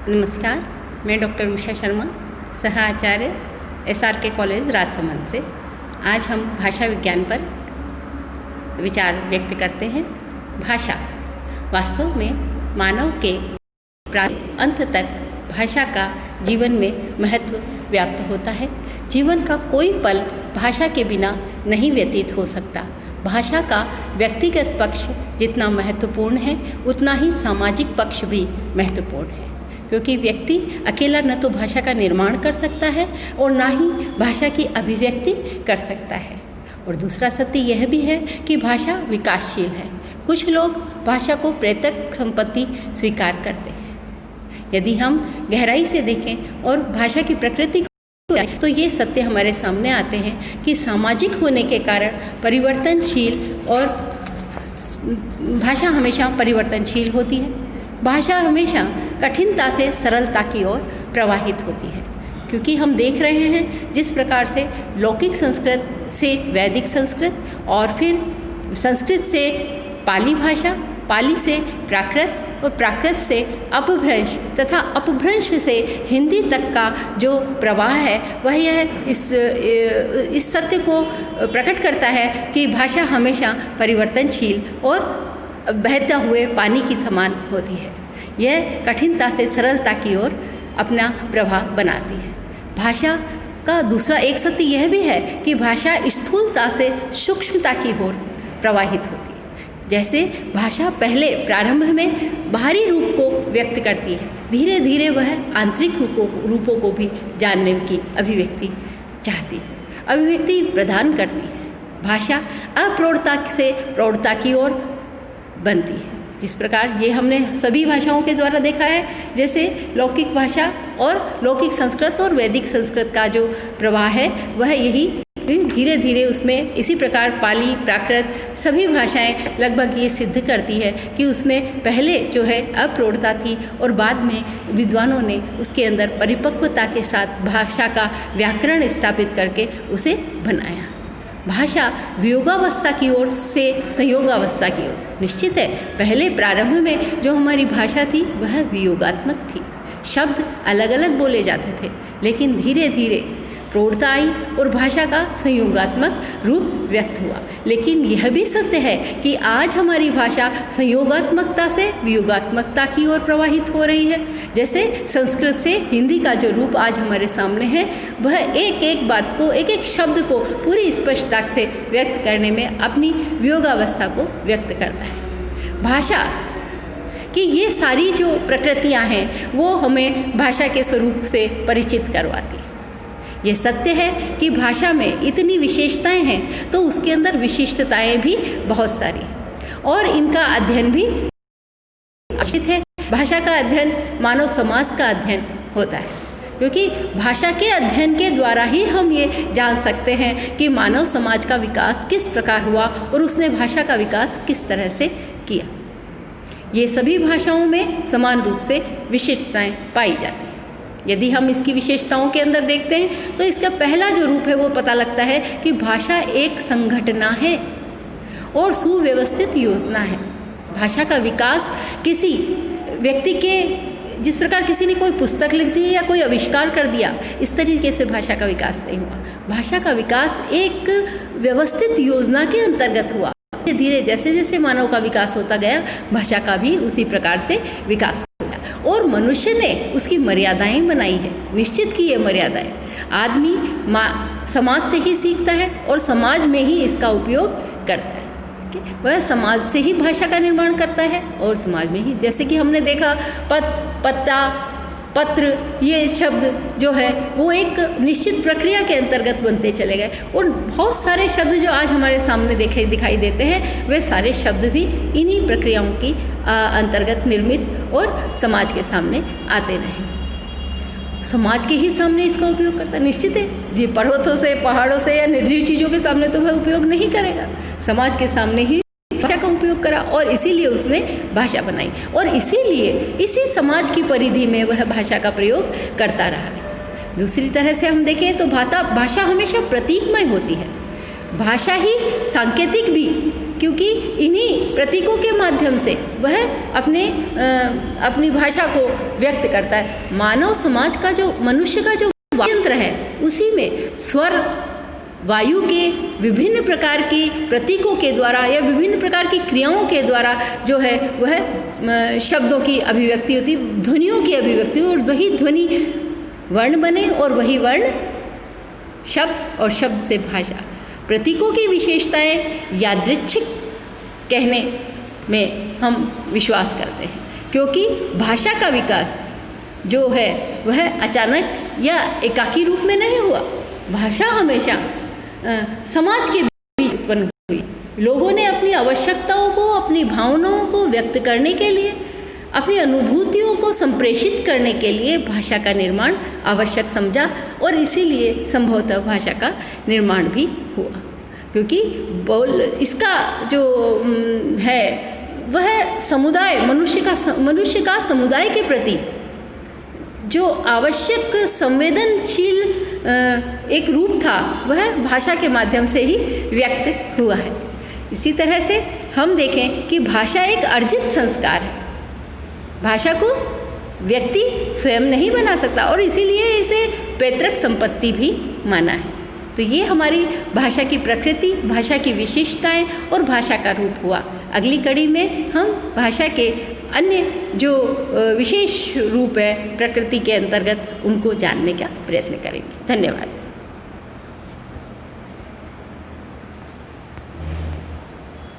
नमस्कार, मैं डॉक्टर उषा शर्मा, सह आचार्य SRK कॉलेज राजसमंद से। आज हम भाषा विज्ञान पर विचार व्यक्त करते हैं। भाषा वास्तव में मानव के अंत तक भाषा का जीवन में महत्व व्याप्त होता है। जीवन का कोई पल भाषा के बिना नहीं व्यतीत हो सकता। भाषा का व्यक्तिगत पक्ष जितना महत्वपूर्ण है, उतना ही सामाजिक पक्ष भी महत्वपूर्ण है, क्योंकि व्यक्ति अकेला न तो भाषा का निर्माण कर सकता है और ना ही भाषा की अभिव्यक्ति कर सकता है। और दूसरा सत्य यह भी है कि भाषा विकासशील है। कुछ लोग भाषा को पैतृक संपत्ति स्वीकार करते हैं। यदि हम गहराई से देखें और भाषा की प्रकृति को तो ये सत्य हमारे सामने आते हैं कि सामाजिक होने के कारण परिवर्तनशील और भाषा हमेशा परिवर्तनशील होती है। भाषा हमेशा कठिनता से सरलता की ओर प्रवाहित होती है, क्योंकि हम देख रहे हैं जिस प्रकार से लौकिक संस्कृत से वैदिक संस्कृत और फिर संस्कृत से पाली भाषा, पाली से प्राकृत और प्राकृत से अपभ्रंश तथा अपभ्रंश से हिंदी तक का जो प्रवाह है वह यह इस सत्य को प्रकट करता है कि भाषा हमेशा परिवर्तनशील और बहता हुए पानी की समान होती है। यह कठिनता से सरलता की ओर अपना प्रभाव बनाती है। भाषा का दूसरा एक सत्य यह भी है कि भाषा स्थूलता से सूक्ष्मता की ओर प्रवाहित होती है। जैसे भाषा पहले प्रारंभ में बाहरी रूप को व्यक्त करती है, धीरे धीरे वह आंतरिक रूपों को भी जानने की अभिव्यक्ति चाहती है, अभिव्यक्ति प्रदान करती है। भाषा अप्रौढ़ता से प्रौढ़ता की ओर बनती है। जिस प्रकार ये हमने सभी भाषाओं के द्वारा देखा है, जैसे लौकिक भाषा और लौकिक संस्कृत और वैदिक संस्कृत का जो प्रवाह है वह यही धीरे धीरे उसमें इसी प्रकार पाली प्राकृत सभी भाषाएं लगभग ये सिद्ध करती है कि उसमें पहले जो है अप्रौढ़ता थी और बाद में विद्वानों ने उसके अंदर परिपक्वता के साथ भाषा का व्याकरण स्थापित करके उसे बनाया। भाषा वियोगावस्था की ओर से संयोगावस्था की ओर निश्चित है। पहले प्रारंभ में जो हमारी भाषा थी वह वियोगात्मक थी, शब्द अलग अलग बोले जाते थे, लेकिन धीरे धीरे प्रौढ़ता आई और भाषा का संयोगात्मक रूप व्यक्त हुआ। लेकिन यह भी सत्य है कि आज हमारी भाषा संयोगात्मकता से वियोगात्मकता की ओर प्रवाहित हो रही है। जैसे संस्कृत से हिंदी का जो रूप आज हमारे सामने है वह एक एक बात को, एक एक शब्द को पूरी स्पष्टता से व्यक्त करने में अपनी वियोगावस्था को व्यक्त करता है। भाषा कि ये सारी जो प्रकृतियाँ हैं वो हमें भाषा के स्वरूप से परिचित करवाती है। ये सत्य है कि भाषा में इतनी विशेषताएं हैं तो उसके अंदर विशिष्टताएं भी बहुत सारी हैं और इनका अध्ययन भी आवश्यक है। भाषा का अध्ययन मानव समाज का अध्ययन होता है, क्योंकि भाषा के अध्ययन के द्वारा ही हम ये जान सकते हैं कि मानव समाज का विकास किस प्रकार हुआ और उसने भाषा का विकास किस तरह से किया। ये सभी भाषाओं में समान रूप से विशिष्टताएं पाई जाती हैं। यदि हम इसकी विशेषताओं के अंदर देखते हैं तो इसका पहला जो रूप है वो पता लगता है कि भाषा एक संघटना है और सुव्यवस्थित योजना है। भाषा का विकास किसी व्यक्ति के, जिस प्रकार किसी ने कोई पुस्तक लिख दी या कोई आविष्कार कर दिया, इस तरीके से भाषा का विकास नहीं हुआ। भाषा का विकास एक व्यवस्थित योजना के अंतर्गत हुआ। धीरे धीरे जैसे जैसे मानव का विकास होता गया, भाषा का भी उसी प्रकार से विकास हो गया और मनुष्य ने उसकी मर्यादाएं बनाई है, निश्चित की ये मर्यादाएं। आदमी समाज से ही सीखता है और समाज में ही इसका उपयोग करता है। वह समाज से ही भाषा का निर्माण करता है और समाज में ही, जैसे कि हमने देखा पत्ता, पत्र, ये शब्द जो है वो एक निश्चित प्रक्रिया के अंतर्गत बनते चले गए और बहुत सारे शब्द जो आज हमारे सामने दिखाई देते हैं वे सारे शब्द भी इन्हीं प्रक्रियाओं की अंतर्गत निर्मित और समाज के सामने आते रहे। समाज के ही सामने इसका उपयोग करता है। निश्चित है, ये पर्वतों से, पहाड़ों से या निर्जीव चीज़ों के सामने तो वह उपयोग नहीं करेगा, समाज के सामने ही भाषा का उपयोग करा और इसीलिए उसने भाषा बनाई और इसीलिए इसी समाज की परिधि में वह भाषा का प्रयोग करता रहा है। दूसरी तरह से हम देखें तो भाषा हमेशा प्रतीकमय होती है। भाषा ही सांकेतिक भी क्योंकि इन्हीं प्रतीकों के माध्यम से वह अपनी भाषा को व्यक्त करता है। मानव समाज का जो मनुष्य का जो यंत्र है उसी में स्वर वायु के विभिन्न प्रकार की प्रतीकों के द्वारा या विभिन्न प्रकार की क्रियाओं के द्वारा जो है वह शब्दों की अभिव्यक्ति होती, ध्वनियों की अभिव्यक्ति, और वही ध्वनि वर्ण बने और वही वर्ण शब्द और शब्द से भाषा। प्रतीकों की विशेषताएं यादृच्छिक कहने में हम विश्वास करते हैं, क्योंकि भाषा का विकास जो है वह अचानक या एकाकी रूप में नहीं हुआ। भाषा हमेशा समाज के बीच उत्पन्न हुई। लोगों ने अपनी आवश्यकताओं को, अपनी भावनाओं को व्यक्त करने के लिए, अपनी अनुभूतियों को संप्रेषित करने के लिए भाषा का निर्माण आवश्यक समझा, और इसीलिए संभवतः भाषा का निर्माण भी हुआ। क्योंकि इसका जो है वह समुदाय, मनुष्य का समुदाय के प्रति जो आवश्यक संवेदनशील एक रूप था वह भाषा के माध्यम से ही व्यक्त हुआ है। इसी तरह से हम देखें कि भाषा एक अर्जित संस्कार है। भाषा को व्यक्ति स्वयं नहीं बना सकता और इसीलिए इसे पैतृक संपत्ति भी माना है। तो ये हमारी भाषा की प्रकृति, भाषा की विशेषताएं और भाषा का रूप हुआ। अगली कड़ी में हम भाषा के अन्य जो विशेष रूप है प्रकृति के अंतर्गत उनको जानने का प्रयत्न करेंगे। धन्यवाद।